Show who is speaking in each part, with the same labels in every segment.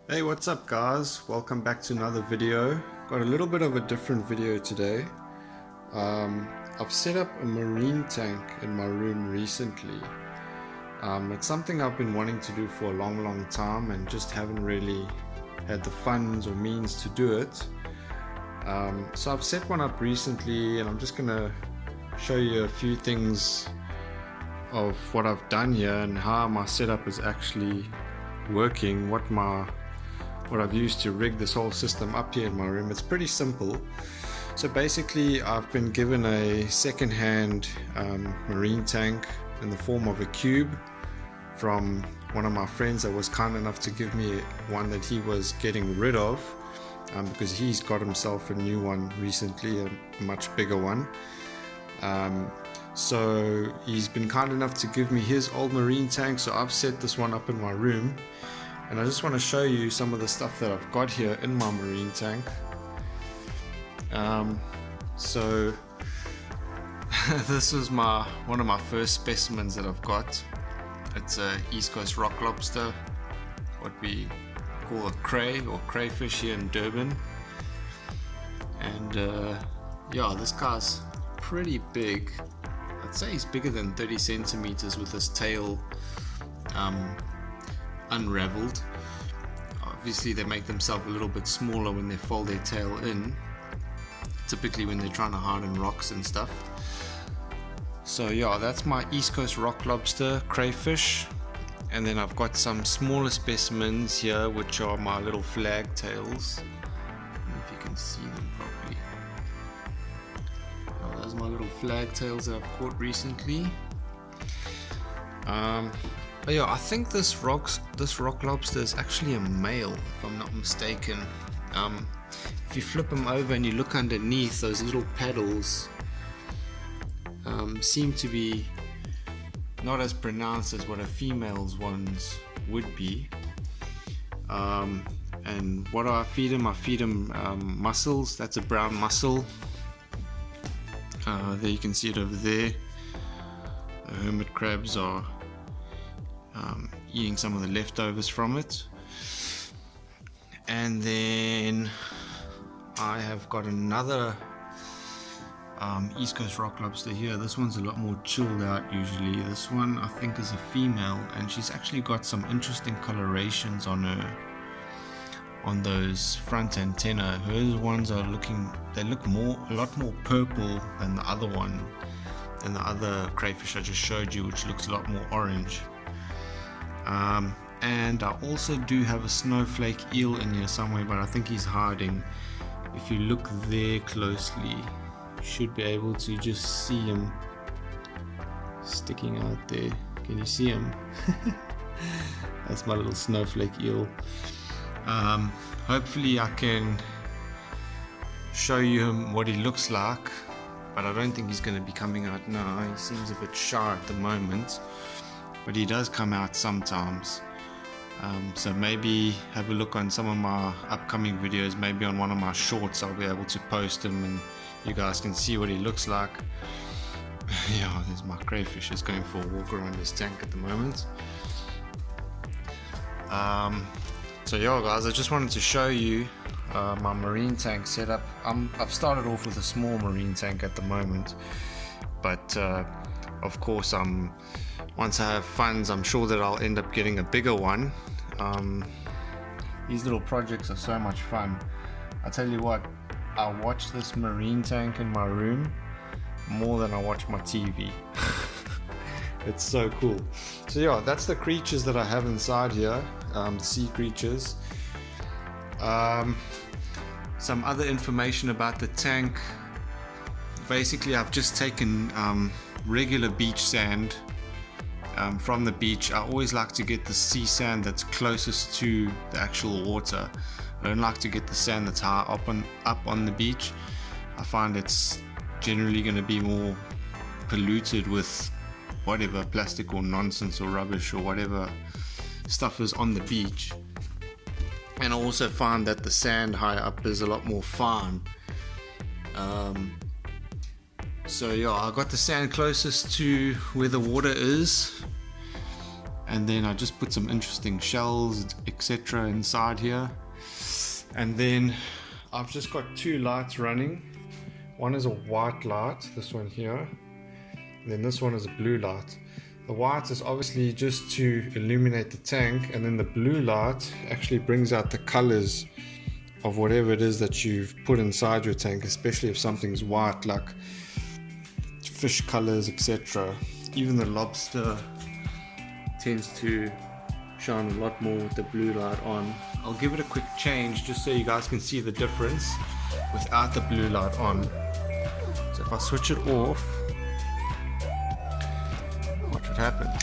Speaker 1: Hey, what's up guys? Welcome back to another video. Got a little bit of a different video today. I've set up a marine tank in my room recently. It's something I've been wanting to do for a long time and just haven't really had the funds or means to do it. So I've set one up recently and I'm just gonna show you a few things of what I've done here and how my setup is actually working, what I've used to rig this whole system up here in my room. It's pretty simple. So basically I've been given a second-hand marine tank in the form of a cube from one of my friends that was kind enough to give me one that he was getting rid of because he's got himself a new one recently, a much bigger one. So he's been kind enough to give me his old marine tank, so I've set this one up in my room. And I just want to show you some of the stuff that I've got here in my marine tank. So this is one of my first specimens that I've got. It's a East Coast rock lobster, what we call a kreef or crayfish here in Durban. And yeah, this guy's pretty big. I'd say he's bigger than 30 centimeters with his tail unraveled. Obviously they make themselves a little bit smaller when they fold their tail in, typically when they're trying to hide in rocks and stuff. So yeah, that's my East Coast rock lobster crayfish, and then I've got some smaller specimens here which are my little flagtails. I don't know if you can see them properly. Oh, those are my little flagtails that I've caught recently. But yeah, I think this rock lobster is actually a male, if I'm not mistaken. If you flip him over and you look underneath, those little paddles seem to be not as pronounced as what a female's ones would be. And what do I feed him? I feed him mussels. That's a brown mussel. There you can see it over there. The hermit crabs are eating some of the leftovers from it. And then I have got another East Coast rock lobster here. This one's a lot more chilled out usually. This one I think is a female, and she's actually got some interesting colorations on her, on those front antennae. Hers ones are they look a lot more purple than the other one, than the other crayfish I just showed you, which looks a lot more orange. And I also do have a snowflake eel in here somewhere, but I think he's hiding. If you look there closely, you should be able to just see him sticking out there. Can you see him? That's my little snowflake eel. Hopefully I can show you what he looks like, but I don't think he's going to be coming out now. He seems a bit shy at the moment, but he does come out sometimes. So maybe have a look on some of my upcoming videos, maybe on one of my shorts I'll be able to post him and you guys can see what he looks like. Yeah, there's my crayfish is going for a walk around his tank at the moment. So yeah guys, I just wanted to show you my marine tank setup. I've started off with a small marine tank at the moment, but of course once I have funds, I'm sure that I'll end up getting a bigger one. These little projects are so much fun. I tell you what, I watch this marine tank in my room more than I watch my TV. It's so cool. So yeah, that's the creatures that I have inside here, the sea creatures. Some other information about the tank. Basically I've just taken regular beach sand from the beach. I always like to get the sea sand that's closest to the actual water. I don't like to get the sand that's high up on the beach. I find it's generally going to be more polluted with whatever plastic or nonsense or rubbish or whatever stuff is on the beach. And I also find that the sand high up is a lot more fine. So yeah, I got the sand closest to where the water is, and then I just put some interesting shells, etc. inside here. And then I've just got two lights running. One is a white light, this one here, and then this one is a blue light. The white is obviously just to illuminate the tank, and then the blue light actually brings out the colors of whatever it is that you've put inside your tank, especially if something's white, like fish colors, etc. Even the lobster tends to shine a lot more with the blue light on. I'll give it a quick change just so you guys can see the difference without the blue light on. So if I switch it off, watch what happens.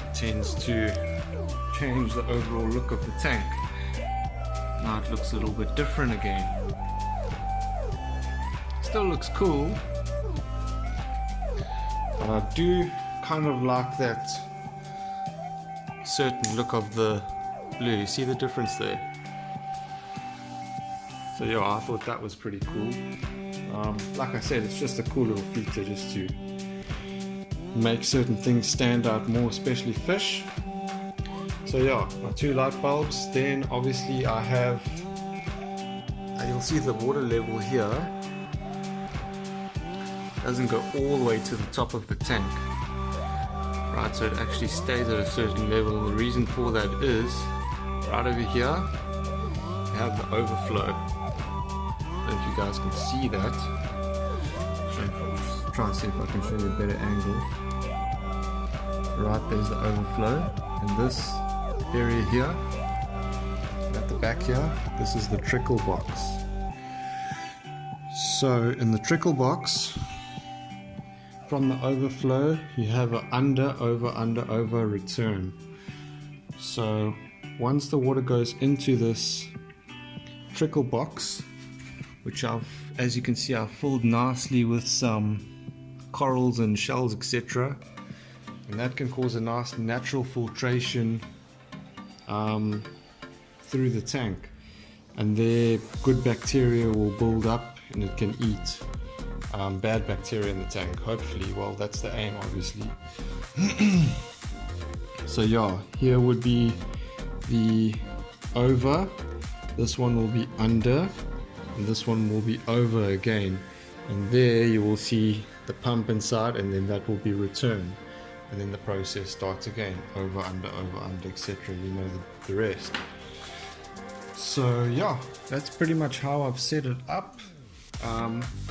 Speaker 1: It tends to change the overall look of the tank. Now it looks a little bit different again. Still looks cool, but I do kind of like that certain look of the blue. You see the difference there? So yeah, I thought that was pretty cool. Like I said, it's just a cool little feature just to make certain things stand out more, especially fish. So yeah, my two light bulbs. Then obviously I have, you'll see the water level here doesn't go all the way to the top of the tank, right? So it actually stays at a certain level, and the reason for that is right over here you have the overflow. I don't know if you guys can see that. Try and see if I can show you a better angle. Right, there's the overflow, and this area here at the back here, this is the trickle box. So in the trickle box, from the overflow you have an under over return. So once the water goes into this trickle box, which as you can see, I've filled nicely with some corals and shells, etc., and that can cause a nice natural filtration through the tank, and there good bacteria will build up and it can eat bad bacteria in the tank, hopefully. Well, that's the aim, obviously. So yeah, here would be the over, this one will be under, and this one will be over again, and there you will see the pump inside, and then that will be returned, and then the process starts again, over under, etc. You know the rest. So yeah, that's pretty much how I've set it up.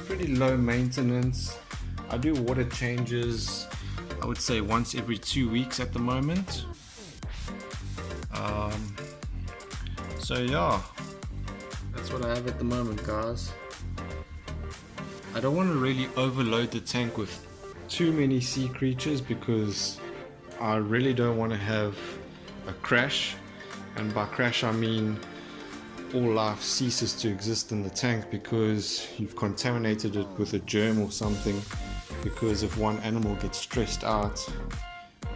Speaker 1: Pretty low maintenance. I do water changes, I would say once every 2 weeks at the moment. So yeah, that's what I have at the moment, guys. I don't want to really overload the tank with too many sea creatures, because I really don't want to have a crash, and by crash I mean all life ceases to exist in the tank because you've contaminated it with a germ or something, because if one animal gets stressed out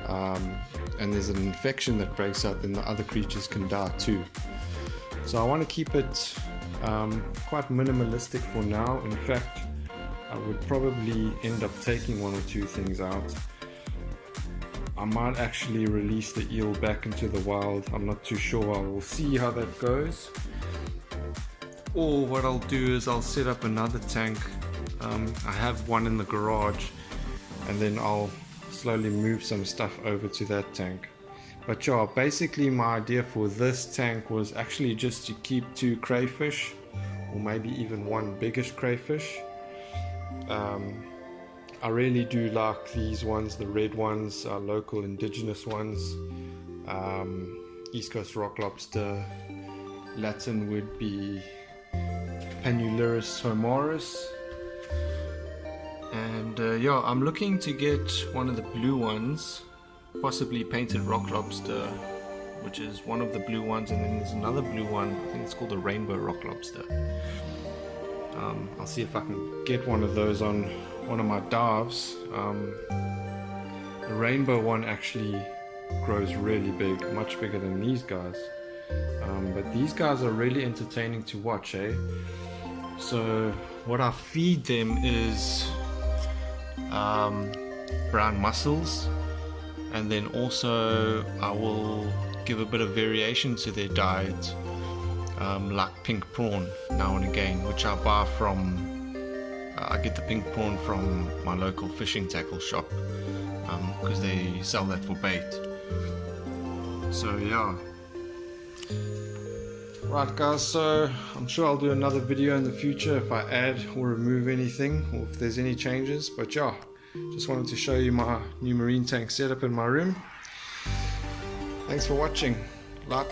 Speaker 1: and there's an infection that breaks out, then the other creatures can die too. So I want to keep it quite minimalistic for now. In fact, I would probably end up taking one or two things out. I might actually release the eel back into the wild. I'm not too sure. I will see how that goes. Or what I'll do is I'll set up another tank. I have one in the garage, and then I'll slowly move some stuff over to that tank. But yeah, basically my idea for this tank was actually just to keep 2 crayfish, or maybe even one biggish crayfish. I really do like these ones, the red ones, local indigenous ones. East Coast rock lobster. Latin would be Panulirus Homarus. And yeah, I'm looking to get one of the blue ones, possibly painted rock lobster, which is one of the blue ones, and then there's another blue one, I think it's called a rainbow rock lobster. I'll see if I can get one of those on one of my dives. The rainbow one actually grows really big, much bigger than these guys. But these guys are really entertaining to watch, eh? So what I feed them is
Speaker 2: brown mussels, and then also I will give a bit of variation to their diet, like pink prawn now and again, which I buy from I get the pink prawn from my local fishing tackle shop, because they sell that for bait. So yeah. Right guys, so I'm sure I'll do another video in the future if I add or remove anything, or if there's any changes. But yeah, just wanted to show you my new marine tank setup in my room. Thanks for watching. Like,